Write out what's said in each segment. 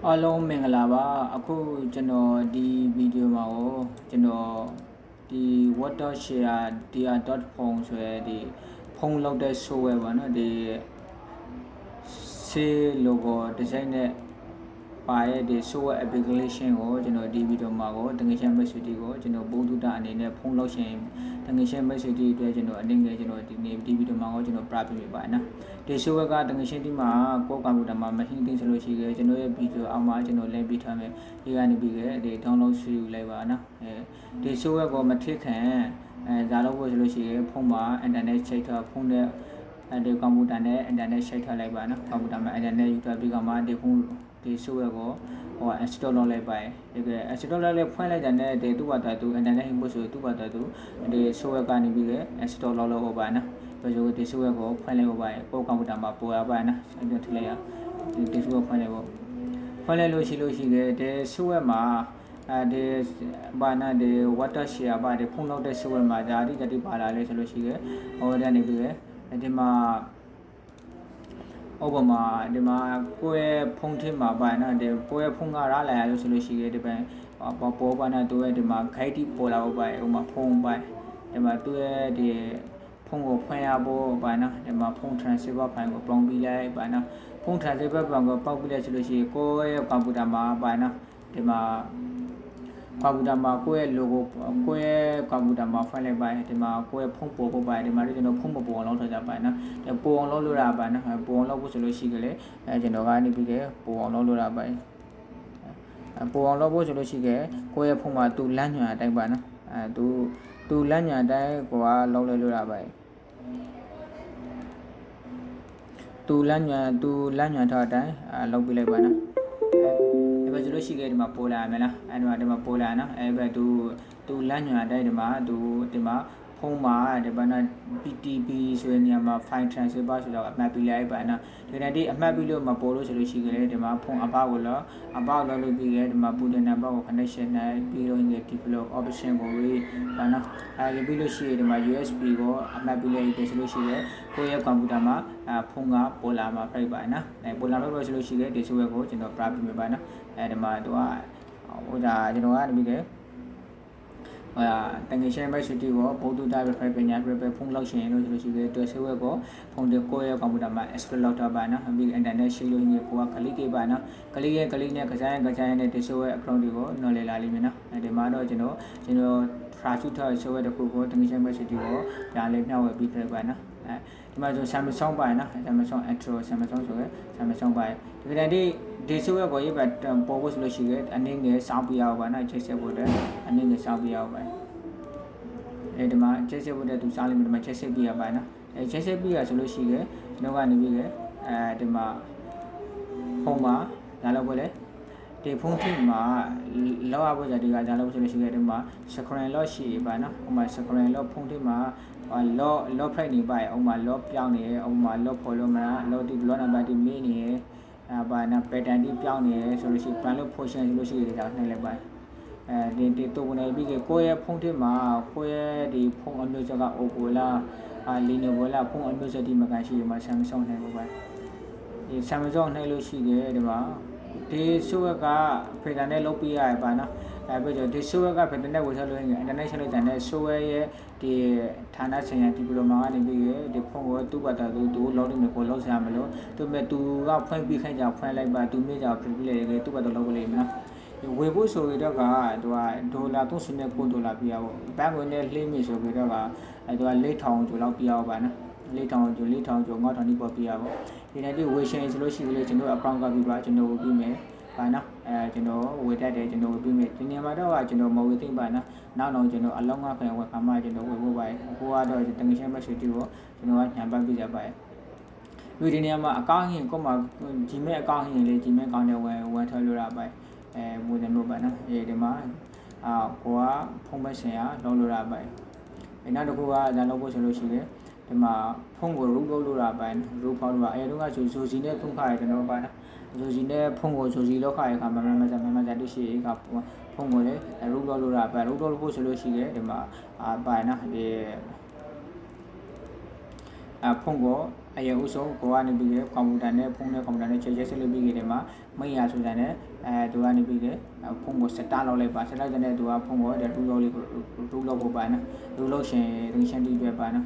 အားလုံးမင်္ဂလာပါအခုကျွန်တော်ဒီဗီဒီယိုမှာကိုကျွန်တော်ဒီ watershare dia.phone ဆိုရယ်ဒီဖုန်းလောက်တဲ့ software ပါနော်ဒီ C logo design နဲ့ပါရဲ့ဒီ software application ကိုကျွန်တော်ဒီဗီဒီယိုမှာကိုတငယ်ချင်း message ကိုကျွန်တော်ပုံတူတာအနေနဲ့ဖုန်းလောက်ရှင်တငယ်ချင်း message တွေအတွက်ကျွန်တော်အနေနဲ့ကျွန်တော်ဒီနေ့ဒီဗီဒီယိုမှာကိုကျွန်တော်ပြပြပေးပါနော်ဒီ software ကတငယ်ချင်းဒီမှာကိုကွန်ပျူတာမှာ machine သိဆိုလို့ရှိခဲ့ကျွန်တော်ရဲ့ဗီဒီယိုအောက်မှာကျွန်တော် link ပေးထားမယ်ဒီကနေပြီးခဲ့ဒီ download ဆွဲယူလိုက်ပါနော်ဒီ software ကိုမထည့်ခံဇာလို့ပို့ဆိုလို့ရှိခဲ့ဖုန်းမှာ internet ချိတ်ထားဖုန်းနဲ့ဒီကွန်ပျူတာနဲ့ internet ချိတ်ထားလိုက်ပါနော်ကွန်ပျူတာမှာ internet ယူထားပြီးကမှဒီဖုန်းဒီ software ကိုinstall လုပ်လိုက်ပါတယ်ဒီက install လုပ်လိုက်ဖွင့်လိုက်တဲ့နဲ့ဒီသူ့ဘာသာသူ internet ဟိဖို့ဆိုသူ့ဘာသာသူဒီ software ကနေပြီး install လုပ်လို့ဟောပါနော်ပြီးတော့ဒီ software ကိုဖွင့်လိုက်ဟောပါတယ်ကိုကွန်ပျူတာမှာပေါ်ရပါနော်အဲ့ဒါထည့်လိုက်ရဒီ software ဖွင့်လိုက်ဖို့ဖွင့်လိုက်လို့ရှိခဲ့ဒီ software မှာဒီဘာနာဒီ watershare ပါဒီဖုန်းလောက်တဲ့ software မှာဒါအတိပါလာလဲဆိုလို့ရှိခဲ့ဟောတဲ့နေပြီးဒီမှာဥပမာဒီမှာကိုယ့်ရဲ့ဖုန်းထဲမှာပါနော်ဒီကိုယ့်ရဲ့ဖုန်းကရလာရလို့ဆိုလို့ရှိခဲ့ဒီပိုင်းပေါ်ပါနော်သူရဲ့ဒီမှာ guide ပေါ်လာဖို့ပါဥပမာဖုန်းပိုင်းဒီမှာသူရဲ့ဒီဖုန်းကိုဖွင့်ရဖို့ပါနော်ဒီမှာဖုန်း transfer ဖိုင်ကိုပေါင်းပြီးလိုက်ပါနော်ဖုန်း transfer ဖိုင်ကိုပေါက်ပြီးလိုက်ဆိုလို့ရှိရင်ကိုယ့်ရဲ့ကွန်ပျူတာမှာပါနော်ဒီမှာကွန်ပျူတာမှာကိုယ့်ရဲ့ logo ကိုယ့်ရဲ့ကွန်ပျူတာမှာဖွင့်လိုက်ပါတယ်ဒီမှာကိုယ့်ရဲ့ဖုန်းပေါ်ပါဒီမှာကျွန်တော်ဖုန်းမပေါ်အောင်လုပ်ထားကြပါနော်ဒီပေါ်အောင်လုပ်လို့ရပါနော်ပေါ်အောင်လုပ်ဖို့ဆိုလို့ရှိကြလေကျွန်တော်ကနေပြီးခဲ့ပေါ်အောင်လုပ်လို့ရပါတယ်ပေါ်အောင်လုပ်ဖို့ဆိုလို့ရှိခဲ့ကိုယ့်ရဲ့ဖုန်းမှာသူလမ်းညွှန်အတိုင်းပါနော်သူလမ်းညွှန်အတိုင်းကိုကလုပ်လိုက်လို့ရပါတယ်သူလမ်းညွှန်ထားတဲ့အတိုင်းလုပ်ပြလိုက်ပါနော်အဲ့ဒါဆိုလို့ရှိခဲ့ဒီမှာပေါ်လာမယ်လားအဲ့ဒီမှာပေါ်လာနော်အဲ့ဘက်သူလမ်းညွှန်အတိုင်းဒီမှာဖုန်းမှာဒီဘာနာ PTP ဆိုတဲ့နေရာမှာ file transfer ဆိုတော့အမှတ်ပေးလိုက်ပါနော်ဒီနေ့ဒီအမှတ်ပေးလို့မပေါ်လို့ဆိုလို့ရှိကြတယ်ဒီမှာဖုန်းအပေါက်ကိုလောလို့ပြီးခဲ့ဒီမှာ boot number ကို connection နဲ့ပြီးတော့ဒီ develop option ကိုရေးပါနော်အဲဒီပြီးလို့ရှိရင်ဒီမှာ USB ကိုအမှတ်ပေးလိုက်တယ်ဆိုလို့ရှိရင်ကိုယ့်ရဲ့ကွန်ပျူတာမှာဖုန်းကပေါ်လာမှာပြိုက်ပါနော်ပေါ်လာလို့ဆိုလို့ရှိရင်ဒီ software ကိုကျွန်တော်ပြပေးပါနော်ဒီမှာသူကဟိုဒါကျွန်တော်ကနေပြီးခဲ့တငယ်ချင်းပဲစတီကိုပို့တူတာပဲဖိုင်ပညာပဲဖုန်းလောက်ရှင်လို့ဆိုလို့ရှိတယ်တွဲဆွဲကိုဖုန်းကိုရဲ့ကွန်ပျူတာမှာ install လုပ်ထားပါနော်ပြီး internet ရှိလို့ညကိုကကလစ်ခဲ့ပါနော်ကလစ်နဲ့ကစားနဲ့ဒီဆွဲ account တွေကိုနော်လေလာလိမ့်မယ်နော်ဒီမှာတော့ကျွန်တော် traffic ထားဆွဲတစ်ခုကိုတငယ်ချင်းပဲစတီကိုဒါလေးမျှဝေပြီးပြပါနော်ဒီမှာဆို Samsung ပါနော် Samsung Astro Samsung ဆိုရယ် Samsung ပါဒီကနေ့ဒီဆိုရကိုရေးပါပေါ်ဖို့ဆိုလို့ရှိရင်အနေငယ်စောင်းပြရအောင်ပါနော်ချိတ်ဆက်ဖို့တဲ့အနေငယ်စောင်းပြရအောင်ပါဒီမှာချိတ်ဆက်ဖို့တဲ့သူစားလိမ့်မယ်ဒီမှာချိတ်ဆက်ပြရပါနော်ချိတ်ဆက်ပြရဆိုလို့ရှိရင်ကျွန်တော်ကနေပြီးဒီမှာဖုန်းမှာဒါလောက်ပဲလေဒီဖုန်းထိမှာလောက်ရဖို့ကြဒီကဒါလောက်ဆိုလို့ရှိရင်ဒီမှာ screen lock ရှိပါနော်ဟိုမှာ screen lock ဖုန်းထိမှာlock price နေပါဥမာ lock ပြောင်းနေဥမာ lock ပေါ်လို့မလား lock ဒီ lock number ဒီမင်းနေဘာနာ pattern ဒီပြောင်းနေဆိုလို့ရှိရင် plan lock function ဆိုလို့ရှိရင်ဒါနှိုက်လိုက်ပါဒီတူနေပြီးကိုယ့်ရဲ့ဖုန်းထဲမှာကိုယ့်ရဲ့ဒီဖုန်းအမျိုးအစားက Oppo လား Lenovo လားဖုန်းအမျိုးအစားဒီမှာကရှိရမှာ Samsung နှိုက်ပါဒီ Samsung နှိုက်လို့ရှိတယ်ဒီမှာဒီ software က pattern နဲ့လုပ်ပြရပါနော်ပြီးတော့ဒီ software က pattern နဲ့ဝယ်ထားလို့ရင် internet ဆက်လို့တဲ့ software ရဲ့ဒီဌာနဆိုင်ရာ diploma ကနေပြီးဒီဖုန်းကိုသူ့ဘာသာသူ login ကိုလုပ်ရမှာလို့သူကဖွင့်ပြီးခိုင်းကြဖွင့်လိုက်ပါသူမိကြဖွင့်ပြီးလေသူ့ဘာသာလုပ်လို့ရမယ်နော်ဝယ်ဖို့ဆိုရတော့ကသူကဒေါ်လာ$39ပြရဖို့ဘဏ်ဝင်နဲ့လှိမ့်မိဆိုပြီးတော့ကသူက$4,000ကျော်လောက်ပြရပါနော်$4,000ကျော်$9,000ဒီပေါ်ပြရဖို့ဒီနေ့ဒီဝယ်ရှင်ဆိုလို့ရှိရင်ကျွန်တော် account ကပြီးပါကျွန်တော်ပြီးမယ်ပါနော်ကျွန်တော်ဝယ်တတ်တယ်ကျွန်တော်ပြီးမယ်ဒီနေရာမှာတော့ကျွန်တော်မဝယ်သိမ့်ပါနော်နောက်ကျွန်တော်အလုံးငါခွင့်ဝယ်ခါမှကျွန်တော်ဝယ်ဖို့ပါတယ်ဟိုကတော့တငယ်ချင်းမဆွေတီကိုကျွန်တော်ကညံပတ်ပြကြပါတယ်ဒီနေရာမှာအကောင့်ဟင်ကိုမှ Gmail အကောင့်ဟင်လေ Gmail အကောင့်နဲ့ဝင်ထားလို့ရပါတယ်မွေးတယ်လို့ပါနော်ဒီမှာကိုကဖုန်းမဆင်ရလုံးလို့ရပါတယ်နောက်တစ်ခုကဒါလုပ်ဖို့ဆိုလို့ရှိတယ်ဒီမှာဖုန်းကို root လုပ်လို့ရပါတယ် root ဖောက်လို့အဲတုန်းကဆိုစီနဲ့ဖုန်းခါရကျွန်တော်ပါနော်ဆိုစီနဲ့ဖုန်းကိုဆိုစီလောက်ခါရခါမှမကြတိရှိကဖုန်းကိုလေ root လုပ်လို့ရပါတယ် root လုပ်ဖို့ဆိုလို့ရှိတယ်ဒီမှာပါနော်ဒီဖုန်းကို အရင်ဦးဆုံးကိုကနေပြီးကွန်ပျူတာနဲ့ဖုန်းနဲ့ကွန်ပျူတာနဲ့ချက်ဆက်လုပ်ပြီးကြတယ်မှာမိရဆိုတဲ့နဲ့သူကနေပြီးဖုန်းကိုစတားလောက်လိုက်ပါစတားတဲ့သူကဖုန်းကိုတဲ့ရူလောက်လေးရူလောက်ဖို့ပါနော်ရူလောက်ရှင်ရင်ရှင်းတီးပြပါနော်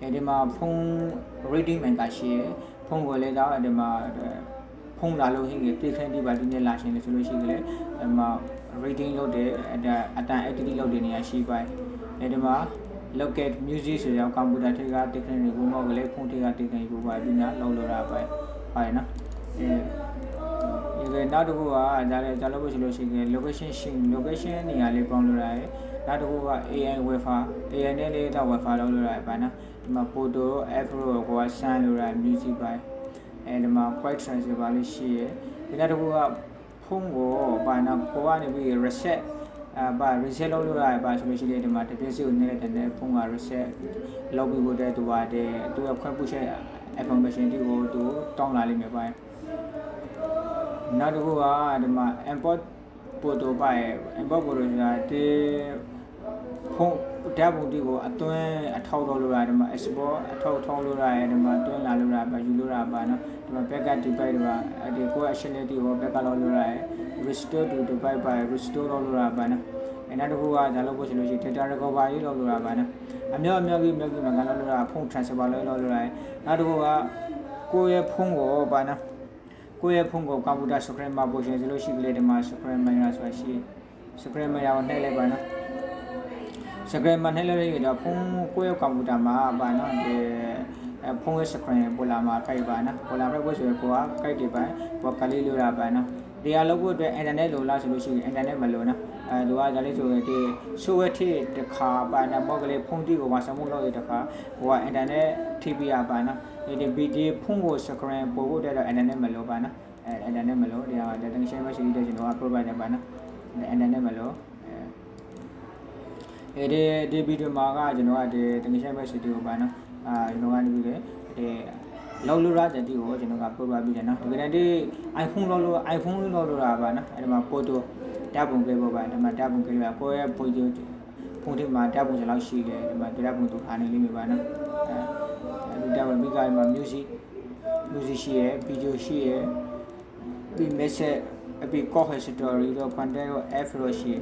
အဲဒီမှာဖုန်း reading မှန်ကရှိရဖုန်းကိုလည်းတော့ဒီမှာဖုန်းလာလို့ဟိပြေခင်းပြီးပါဒီနေ့လာရှင်လေဆိုလို့ရှိကြလေဒီမှာ reading လုပ်တဲ့အတန် activity လုပ်တဲ့နေရာရှိပါတယ်အဲဒီမှာ local music ဆိုတော့ကွန်ပျူတာထဲကတက်ခိုင်းနေကိုမောက်ကလေးဖုန်းထဲကတက်ခိုင်းပို့ပါပြီးနောက်လောက်လာပါပါတယ်နော်ဒီနောက်တစ်ခုကဒါလည်းကြားလို့ဆိုလို့ရှိရင် location နေရာလေးပေါင်းလို့ရတယ်နောက်တစ်ခုက AI wifi နဲ့လေးတော့ wifi လောက်လို့ရတယ်ပါနော်ဒီမှာ photo afro ကိုက scan လို့ရ music ပါအဲဒီမှာ quick transfer ပါလို့ရှိရဒီနောက်တစ်ခုကဖုန်းကိုပါနော်ကိုကနေပြီး reset ဘာ reset လုပ်လို့ရတယ်ပါဆိုလို့ရှိရင်ဒီမှာတစ်ပြည့်စုံနေတဲ့တဲ့ဖုန်းက reset လုပ်ပြီးဖို့တဲ့သူပါတယ်သူကခွင့်ပြုချက် information တွေကိုသူတောင်းလာလိမ့်မယ်ပါနောက်တစ်ခုကဒီမှာ import photo ပါ import photo ဆိုတာဒီဖုန်းဓာတ်ပုံတွေကိုအသွင်းအထောက်လုပ်လို့ရတယ်ဒီမှာ export အထောက်ထောက်လို့ရတယ်ဒီမှာတွင်းလာလို့ရပါယူလို့ရပါနော်ဒီမှာ backup device တွေကဒီကို action တွေကို backup လုပ်လို့ရတယ် restore to device ပါ restore လုပ်လို့ရပါနော်နောက်တစ်ခုကဒါလုပ်ဖို့ဆိုလို့ရှိရင် data recovery လုပ်လို့ရပါနော်အများကြီးမှာကလုပ်လို့ရဖုန်း transfer လုပ်လို့ရတယ်နောက်တစ်ခုကကိုယ့်ရဲ့ဖုန်းကိုပါနော်ကိုယ့်ရဲ့ဖုန်းကိုကွန်ပျူတာ screen မှာပို့ရှင်ဆိုလို့ရှိကြလေဒီမှာ screen မှာရဆိုတာရှိ screen မှာရအောင်နှိပ်လိုက်ပါနော် screen မှာနှိပ်လိုက်ရတော့ဖုန်းကိုယ့်ရဲ့ကွန်ပျူတာမှာပါနော်ဒီဖုန်းရဲ့ screen ပေါ်လာမှာကြိုက်ပါနော်ပေါ်လာတဲ့ဘက်ဆိုရင်ကိုကကြိုက်တယ်ပါကိုကလေးလို့ရပါနော်ဒီအလုပ်ဖို့အတွက် internet လိုလားဆိုလို့ရှိရင် internet မလိုနော်သူကဒါလေးဆိုရင်ဒီ software ထိတခါပါနော်ပေါ့ကလေးဖုန်းတီကိုမှာစမှုလုပ်ရတခါဟိုက internet ထိပြရပါနော်ဒီ video ဖုန်းကို screen ပို့ဖို့အတွက် internet မလိုပါနော်internet မလိုဒီဟာ data connection မရှိတဲ့ကျွန်တော်က provide ပါနော် internet မလိုဒီ video မှာကကျွန်တော်ကဒီ connection မရှိတဲ့ကိုပါနော်ကျွန်တော်ကနေပြီးလေဒီလောက်လို့ရတဲ့ဒီကိုကျွန်တော်က provide ပြီးတယ်နော်ဒီကနေ့ဒီ iPhone လောက်လို့ iPhone လောက်လို့ရပါနော်အဲဒီမှာ photo ဓာတ်ပုံကလေးပေါ့ပါဒီမှာဓာတ်ပုံကလေးကကိုယ့်ရဲ့ဖုန်းထဲမှာဓာတ်ပုံစလောက်ရှိတယ်ဒီမှာဓာတ်ပုံသူထားနေလိမ့်မယ်ပါနော်အဲဒီဓာတ်ပုံပြီးကမှာ music ရှိရယ် video ရှိရယ်ပြီး message အပြီး call history တော့ content ရော app ရောရှိ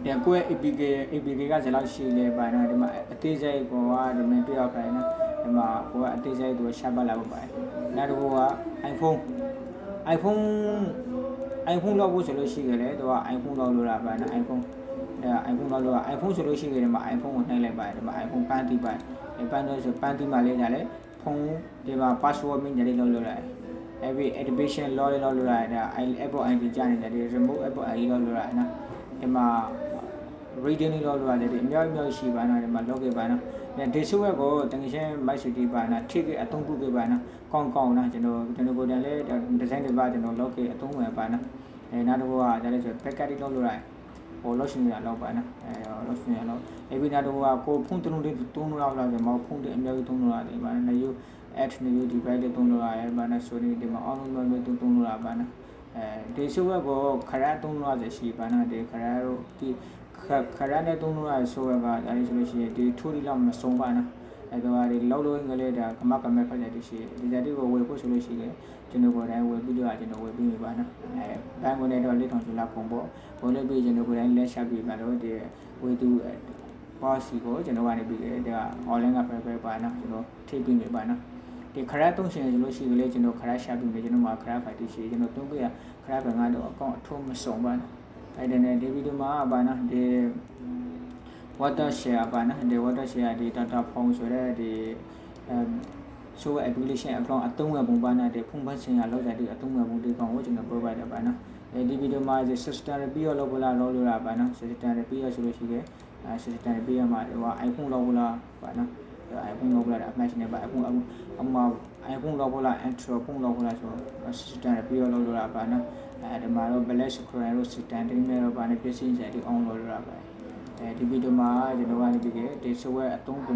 တယ်ကိုယ့်ရဲ့ APK ကစလောက်ရှိလေပါနော်ဒီမှာအသေးစိတ်ကိုကဒီမှာတွေ့ရောက်တိုင်းနော်ဒီမှာကိုကအသေးစိတ်သူရှာပတ်လာပါပါတယ်နောက်တစ်ခုက iPhone လောက်ဖို့ဆိုလို့ရှိကြတယ်သူက iPhone လောက်လို့ရပါနော် iPhone လောက်လို့ iPhone ဆိုလို့ရှိကြတယ်မှာ iPhone ကိုနှိုက်လိုက်ပါတယ်ဒီမှာ iPhone ပန်းတီးပါတယ်ပန်းတော့ဆိုပန်းတီးမှလေးညာလေဖုန်းဒီမှာ password မင်းညာလေးလောက်လို့ရတယ်every activation လောက်လို့ရတယ်ဒါ Apple ID ကြာနေတယ်ဒီ remote Apple ID လောက်လို့ရတယ်နော်ဒီမှာ reading လောက်လို့ရတယ်ဒီအများရှိပါနော်ဒီမှာ log ပါနော်ဒီ software ကိုတကယ်ချင်း MyCity ပါနော်ထိကအသုံးပြုပေးပါနော်ကောင်းနော်ကျွန်တော်ကိုယ်တိုင်လည်း design တွေပါကျွန်တော် log အသုံးဝင်ပါနော်နောက်တစ်ခုကဒါလည်းဆို backup လောက်လို့ရတယ်ဟို log ရှင်ရလောက်ပါနော်log ရှင်ရလောက်ပြီးနောက်တစ်ခုကကိုဖုန်းသုံးလို့လောက်ဆိုမဟုတ်ဖုန်းတွေအများကြီးသုံးလို့ရတယ်ပါနော် add new device တွေသုံးလို့ရတယ်ပါနော်ဆိုရင်ဒီမှာ online မှာသုံးလို့ရပါနော်ဒီ software ကိုခရသုံးလို့ရရှိပါနော်ဒီခရတို့ဒီခရနဲ့သုံးလို့ရ software ကဒါလေးဆိုလို့ရှိရင်ဒီထူရီလောက်မဆုံးပါနော်တော့ဒီလောက်လို့ငလေဒါကမဖက်တဲ့ရှိဒီဇာတိကိုဝယ်ဖို့ဆိုလို့ရှိရင်ကျွန်တော်ကိုယ်တိုင်ဝယ်ပြီးတော့ကျွန်တော်ဝယ်ပြီးပါနော်ဘန်ကိုလည်းတော့4000ကျလာပုံပေါ့ဘုံလို့ပြီးကျွန်တော်ကိုယ်တိုင်လက်ရှာပြီးပါတော့ဒီဝယ်သူပေါ့စီကိုကျွန်တော်ကနေပြီးဒါ online ကပဲပါနော်ကျွန်တော်ထိပ်ပြီးနေပါနော်ဒီခရသုံးရှင်ဆိုလို့ရှိရင်လေကျွန်တော်ခရရှာပြီးနေကျွန်တော်မှာခရဖိုက်တီရှိကျွန်တော်သုံးပြရခရဘန်ကတော့အကောင့်အထုံးမစုံပါနော်အဲ့ဒါနဲ့ဒီဗီဒီယိုမှာပါနော်ဒီ water share ပါနော်ဒီ water share ဒီ data phone ဆိုတဲ့ဒီဆိုတဲ့ application အကောင့်အသုံးဝင်ပုံပါနော်ဒီဖုန်းပန်းစင်ရလောက်တဲ့ဒီအသုံးဝင်ပုံဒီကောင်ကိုကျွန်တော် provide ပါနော်ဒီဗီဒီယိုမှာ system repair လောက်ပါလားလောက်လို့ရပါနော် system repair ဆိုလို့ရှိရင်system repair မှာဟို iPhone လောက်လားပါနော် iPhone လောက်လာတာ match နဲ့ပါ iPhone လောက်လာ Android ဖုန်းလောက်လာဆို system repair လောက်လို့ရပါနော်ဒီမှာတော့ black screen လို့ system တင်းနဲ့တော့ပါနေပြည့်စင်စရာဒီ on လောက်လို့ရပါဒီဗီဒီယိုမှာကျွန်တော်ကနေပြီးဒီ software အသုံးပုံ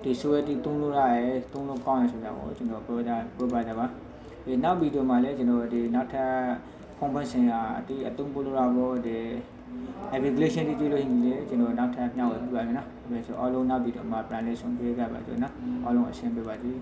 ဒီ software ဒီသုံးလို့ရတယ်သုံးလို့ကောင်းရဆိုတာကိုကျွန်တော် provide ပါဒီနောက်ဗီဒီယိုမှာလည်းကျွန်တော်ဒီနောက်ထပ်ဖုန်းပန်းစင်ရဒီအသုံးပို့လို့ရဖို့ဒီ application တွေတွေ့လို့ရှိရင်ကျွန်တော်နောက်ထပ်မျှဝေပြပါမယ်နော်ဒါဆိုအားလုံးနောက်ဗီဒီယိုမှာ plan လေးဆုံးပေးကြပါစို့နော်အားလုံးအဆင်ပြေပါစေ